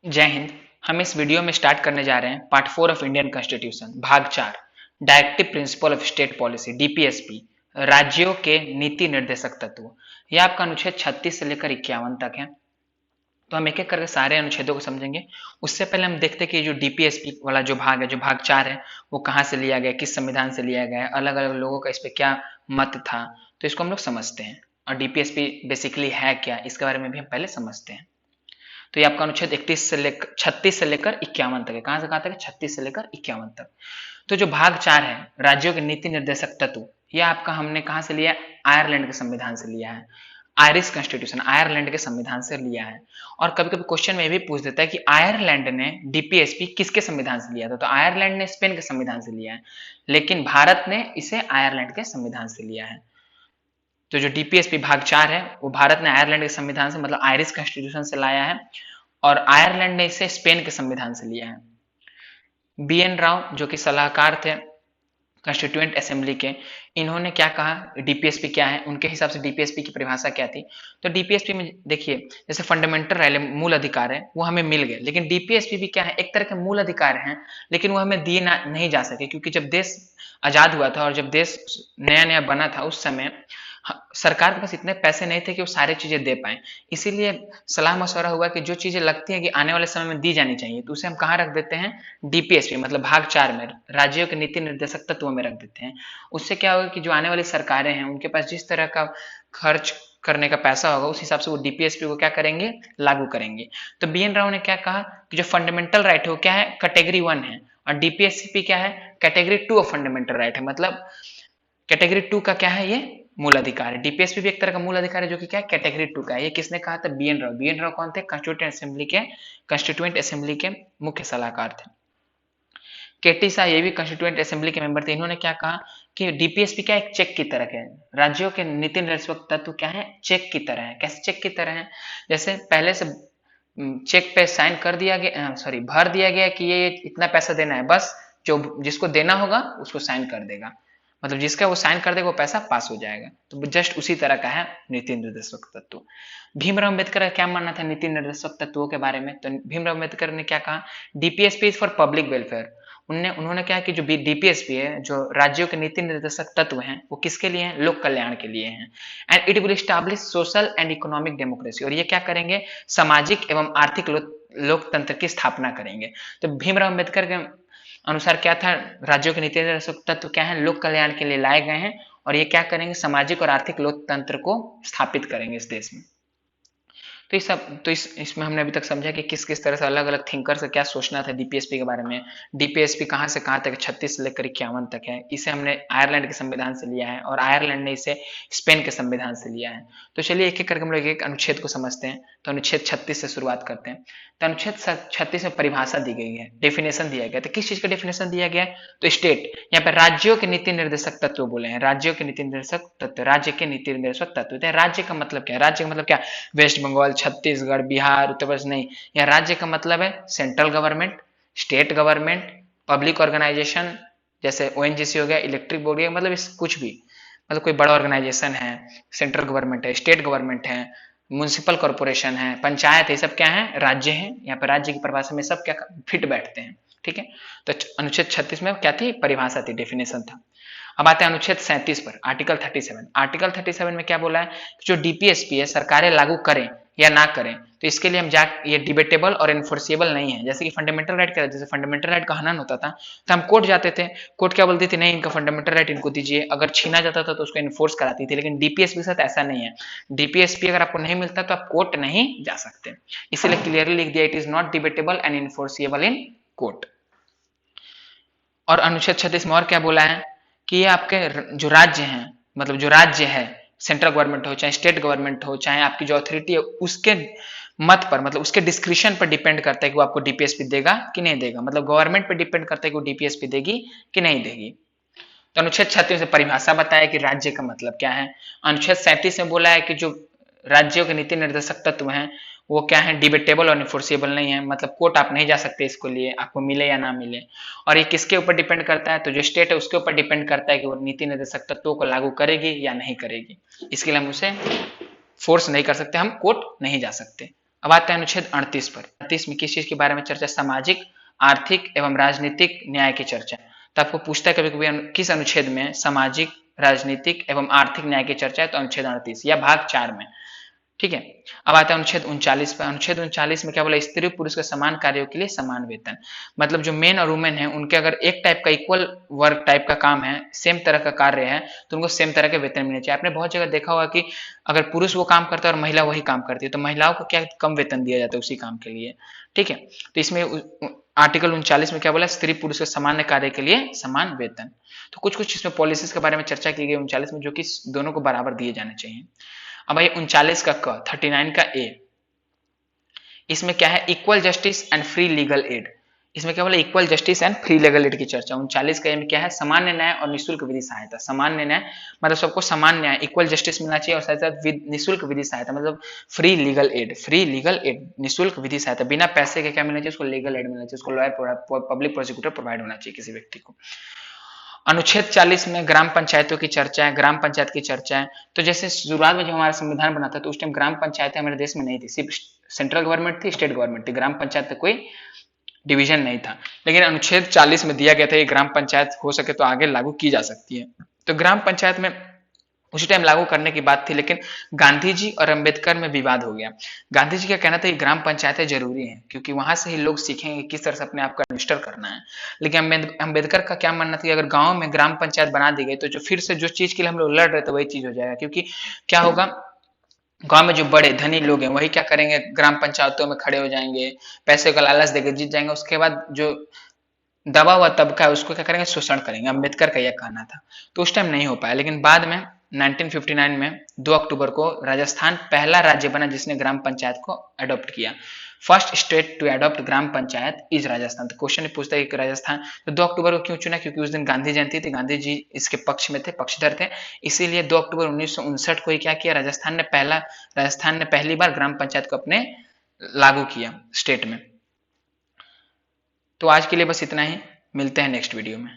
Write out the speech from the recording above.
जय हिंद। हम इस वीडियो में स्टार्ट करने जा रहे हैं पार्ट 4 ऑफ इंडियन कॉन्स्टिट्यूशन भाग 4 directive principle of state policy DPSP राज्यों के नीति निर्देशक तत्व। यह आपका अनुच्छेद 36 से लेकर 51 तक है। तो हम एक एक करके सारे अनुच्छेदों को समझेंगे। उससे पहले हम देखते हैं कि जो डीपीएसपी वाला जो भाग है, जो भाग 4 है, वो कहाँ से लिया गया, किस संविधान से लिया गया है, अलग अलग लोगों का इस पर क्या मत था। तो इसको हम लोग समझते हैं और डीपीएसपी बेसिकली है क्या, इसके बारे में भी हम पहले समझते हैं। तो ये आपका अनुच्छेद 36 से लेकर 51 तक है। कहां से कहां तक है? 36 से लेकर 51 तक। तो जो भाग 4 है, राज्यों के नीति निर्देशक तत्व, ये आपका हमने कहां से लिया है? आयरलैंड के संविधान से लिया है। आयरिश कॉन्स्टिट्यूशन, आयरलैंड के संविधान से लिया है। और कभी कभी क्वेश्चन में भी पूछ देता है कि आयरलैंड ने डीपीएसपी किसके संविधान से लिया था? तो आयरलैंड ने स्पेन के संविधान से लिया है, लेकिन भारत ने इसे आयरलैंड के संविधान से लिया है। तो जो डीपीएसपी भाग 4 है, वो भारत ने आयरलैंड के संविधान से, मतलब आयरिश कॉन्स्टिट्यूशन से लाया है, और आयरलैंड ने इसे स्पेन के संविधान से लिया है। बीएन राव जो कि सलाहकार थे कॉन्स्टिट्यूएंट असेंबली के, इन्होंने क्या कहा, डीपीएसपी क्या है, उनके हिसाब से डीपीएसपी की परिभाषा क्या थी। तो डीपीएसपी में देखिए, जैसे फंडामेंटल राइट, मूल अधिकार है, वो हमें मिल गए, लेकिन डीपीएसपी भी क्या है, एक तरह के मूल अधिकार हैं, लेकिन वो हमें दिए नहीं जा सके, क्योंकि जब देश आजाद हुआ था और जब देश नया नया बना था, उस समय सरकार के पास इतने पैसे नहीं थे कि वो सारी चीजें दे पाए। इसीलिए सलाह मशवरा हुआ कि जो चीजें लगती है कि आने वाले समय में दी जानी चाहिए, तो उसे हम कहाँ रख देते हैं? डीपीएसपी, मतलब भाग 4 में, राज्यों के नीति निर्देशक तत्वों में रख देते हैं। उससे क्या होगा कि जो आने वाली सरकारें हैं, उनके पास जिस तरह का खर्च करने का पैसा होगा, उस हिसाब से वो डीपीएसपी को क्या करेंगे? लागू करेंगे। तो बीएन राव ने क्या कहा कि जो फंडामेंटल राइट है वो क्या है? कैटेगरी 1 है, और डीपीएसपी क्या है? कैटेगरी 2 ऑफ फंडामेंटल राइट है। मतलब कैटेगरी 2 का क्या है? ये मूल अधिकार है। डीपीएसपी भी एक तरह का मूल अधिकार है, जो कि क्या है? कैटेगरी 2 का है। ये किसने कहा था? बीएन राव। बीएन राव कौन थे? कॉन्स्टिट्यूएंट असेंबली के मुख्य सलाहकार थे। केटी शाह ये भी कॉन्स्टिट्यूएंट असेंबली के मेंबर थे। इन्होंने क्या कहा कि डीपीएसपी क्या एक चेक की तरह है। राज्यों के नीति निर्देशक तत्व क्या है? चेक की तरह है। कैसे चेक की तरह है? जैसे पहले से चेक पे साइन कर दिया गया, सॉरी, भर दिया गया कि ये इतना पैसा देना है, बस जो जिसको देना होगा उसको साइन कर देगा, मतलब जिसका वो साइन कर देगा वो पैसा पास हो जाएगा। तो जस्ट उसी तरह का है नीति निर्देशक तत्व। भीमराव अम्बेडकर का क्या मानना था नीति निर्देशक तत्वों के बारे में? तो भीमराव अम्बेडकर ने क्या कहा? DPSP is for public welfare. उन्होंने क्या कि जो डीपीएसपी है, जो राज्यों के नीति निर्देशक तत्व हैं, वो किसके लिए हैं? लोक कल्याण के लिए हैं। And it will establish social and economic democracy. और ये क्या करेंगे? सामाजिक एवं आर्थिक लोकतंत्र की स्थापना करेंगे। तो भीमराव अम्बेडकर के अनुसार क्या था? राज्यों के नीति निर्देशक तत्व क्या है? लोक कल्याण के लिए लाए गए हैं, और ये क्या करेंगे? सामाजिक और आर्थिक लोकतंत्र को स्थापित करेंगे इस देश में। तो इस सब तो इसमें हमने अभी तक समझा कि किस किस तरह से अलग अलग थिंकर से क्या सोचना था डीपीएसपी के बारे में। डीपीएसपी कहाँ से कहाँ तक? 36 से लेकर 51 तक है। इसे हमने आयरलैंड के संविधान से लिया है, और आयरलैंड ने इसे स्पेन के संविधान से लिया है। तो चलिए एक एक करके हम लोग एक अनुच्छेद को समझते हैं। तो अनुच्छेद 36 से शुरुआत करते हैं। तो अनुच्छेद 36 में परिभाषा दी गई है, डेफिनेशन दिया गया। तो किस चीज का डेफिनेशन दिया गया है? तो स्टेट, यहाँ पे राज्यों के नीति निर्देशक तत्व बोले हैं। राज्यों के नीति निर्देशक तत्व, राज्य के नीति निर्देशक तत्व। राज्य का मतलब क्या है? राज्य का मतलब क्या? वेस्ट बंगाल, छत्तीसगढ़, बिहार, उत्तर प्रदेश नहीं। यह राज्य का मतलब है central government, state government, public organisation, जैसे ओएनजीसी हो गया, इलेक्ट्रिक बोर्ड हो गया, मतलब इस कुछ भी, मतलब कोई बड़ा ऑर्गेनाइजेशन है, सेंट्रल गवर्नमेंट है, स्टेट गवर्नमेंट है, म्यूनिसिपल कॉर्पोरेशन है, पंचायत है, सब क्या है? राज्य है। यहाँ पर राज्य की परिभाषा में सब क्या फिट बैठते हैं। ठीक है। तो अनुच्छेद 36 में क्या थी? परिभाषा थी, डेफिनेशन था। अब आते हैं अनुच्छेद 37 पर, आर्टिकल 37। आर्टिकल 37 में क्या बोला है? जो डीपीएसपी है, सरकारें लागू करें या ना करें, तो इसके लिए हम ये डिबेटेबल और इन्फोर्सिबल नहीं है। जैसे कि फंडामेंटल राइट का, जैसे फंडामेंटल राइट का हनन होता था तो हम कोर्ट जाते थे, कोर्ट क्या बोलती थी? नहीं, इनका फंडामेंटल राइट इनको दीजिए। अगर छीना जाता था तो उसको इन्फोर्स कराती थी। लेकिन डीपीएसपी के साथ ऐसा नहीं है। डीपीएसपी अगर आपको नहीं मिलता तो आप कोर्ट नहीं जा सकते। इसीलिए क्लियरली लिख दिया, it is not debatable and enforceable in court. और अनुच्छेद 36 में और क्या बोला है कि ये आपके जो राज्य हैं, मतलब जो राज्य है, सेंट्रल गवर्नमेंट हो चाहे स्टेट गवर्नमेंट हो, चाहे आपकी जो अथॉरिटी है, उसके मत पर, मतलब उसके डिस्क्रिप्शन पर डिपेंड करता है कि वो आपको डीपीएसपी देगा कि नहीं देगा। मतलब गवर्नमेंट पर डिपेंड करता है कि वो डीपीएसपी देगी कि नहीं देगी। तो अनुच्छेद 36 में परिभाषा बताया कि राज्य का मतलब क्या है। अनुच्छेद 37 में बोला है कि जो राज्यों के नीति निर्देशक तत्व हैं वो क्या है? डिबेटेबल और इन्फोर्सिबल नहीं है, मतलब कोर्ट आप नहीं जा सकते इसको लिए, आपको मिले या ना मिले। और ये किसके ऊपर डिपेंड करता है? तो जो स्टेट है उसके ऊपर डिपेंड करता है कि वो नीति निर्देशक तत्वों को लागू करेगी या नहीं करेगी। इसके लिए हम उसे फोर्स नहीं कर सकते, हम कोर्ट नहीं जा सकते। अब आते हैं अनुच्छेद 38 पर। 38 में किस चीज के बारे में चर्चा? सामाजिक, आर्थिक एवं राजनीतिक न्याय की चर्चा। तो आपको पूछता है कभी कभी किस अनुच्छेद में सामाजिक, राजनीतिक एवं आर्थिक न्याय की चर्चा है, तो अनुच्छेद 38 या भाग 4 में। ठीक है। अब आता है अनुच्छेद 39 पर। अनुच्छेद 39 में क्या बोला? स्त्री पुरुष के समान कार्यों के लिए समान वेतन। मतलब जो मेन और वुमेन है उनके अगर एक टाइप का इक्वल वर्क टाइप का काम है, सेम तरह का कार्य है, तो उनको सेम तरह के वेतन मिलने चाहिए। आपने बहुत जगह देखा होगा कि अगर पुरुष वो काम करता है और महिला वही काम करती है, तो महिलाओं को क्या कम वेतन दिया जाता है उसी काम के लिए। ठीक है। तो इसमें आर्टिकल 39 में क्या बोला? स्त्री पुरुष के समान कार्य के लिए समान वेतन। तो कुछ कुछ इसमें पॉलिसीज के बारे में चर्चा की गई 39 में, जो कि दोनों को बराबर दिए जाने चाहिए। अब भाई 39 का क, 39 का ए, इसमें क्या है? Equal justice and free legal aid. इसमें क्या बोला? Equal justice and free legal aid की चर्चा। 39 का ए में क्या है? सामान्य न्याय और निःशुल्क विधि सहायता। सामान्य न्याय मतलब सबको समान न्याय, इक्वल जस्टिस मिलना चाहिए, और साथ साथ निःशुल्क विधि सहायता मतलब free legal aid. Free legal aid, निःशुल्क विधि सहायता, बिना पैसे के क्या मिलना चाहिए? उसको लीगल एड मिलना चाहिए, उसको लॉयर, पब्लिक प्रोसिक्यूटर प्रोवाइड होना चाहिए किसी व्यक्ति को। अनुच्छेद 40 में ग्राम पंचायतों की चर्चा है, ग्राम पंचायत की चर्चा है। तो जैसे शुरुआत में जब हमारा संविधान बना था तो उस टाइम ग्राम पंचायतें हमारे देश में नहीं थी, सिर्फ सेंट्रल गवर्नमेंट थी, स्टेट गवर्नमेंट थी, ग्राम पंचायत कोई डिवीजन नहीं था। लेकिन अनुच्छेद 40 में दिया गया था कि ग्राम पंचायत हो सके तो आगे लागू की जा सकती है। तो ग्राम पंचायत में उसी टाइम लागू करने की बात थी, लेकिन गांधी जी और अंबेडकर में विवाद हो गया। गांधी जी का कहना था कि ग्राम पंचायतें जरूरी हैं क्योंकि वहां से ही लोग सीखेंगे किस तरह से अपने आप को एडमिनिस्टर करना है। लेकिन अंबेडकर का क्या मानना था कि अगर गांव में ग्राम पंचायत बना दी गई तो जो फिर से जो चीज के लिए हम लोग लड़ रहे थे वही चीज हो जाएगा। क्योंकि क्या होगा, गांव में जो बड़े धनी लोग हैं वही क्या करेंगे? ग्राम पंचायतों में खड़े हो जाएंगे, पैसे का लालच देकर जीत जाएंगे, उसके बाद जो दबा हुआ तबका है उसको क्या करेंगे? शोषण करेंगे। अंबेडकर का यह कहना था। तो उस टाइम नहीं हो पाया, लेकिन बाद में 1959 में 2 अक्टूबर को राजस्थान पहला राज्य बना जिसने ग्राम पंचायत को अडॉप्ट किया। First state to adopt gram panchayat is Rajasthan. तो क्वेश्चन पूछता है कि राजस्थान तो 2 अक्टूबर को क्यों चुना? क्योंकि उस दिन गांधी जयंती थी, गांधी जी इसके पक्ष में थे, पक्षधर थे, इसीलिए 2 अक्टूबर 1959 को ही क्या किया? राजस्थान ने पहली बार ग्राम पंचायत को अपने लागू किया स्टेट में। तो आज के लिए बस इतना ही, मिलते हैं नेक्स्ट वीडियो में।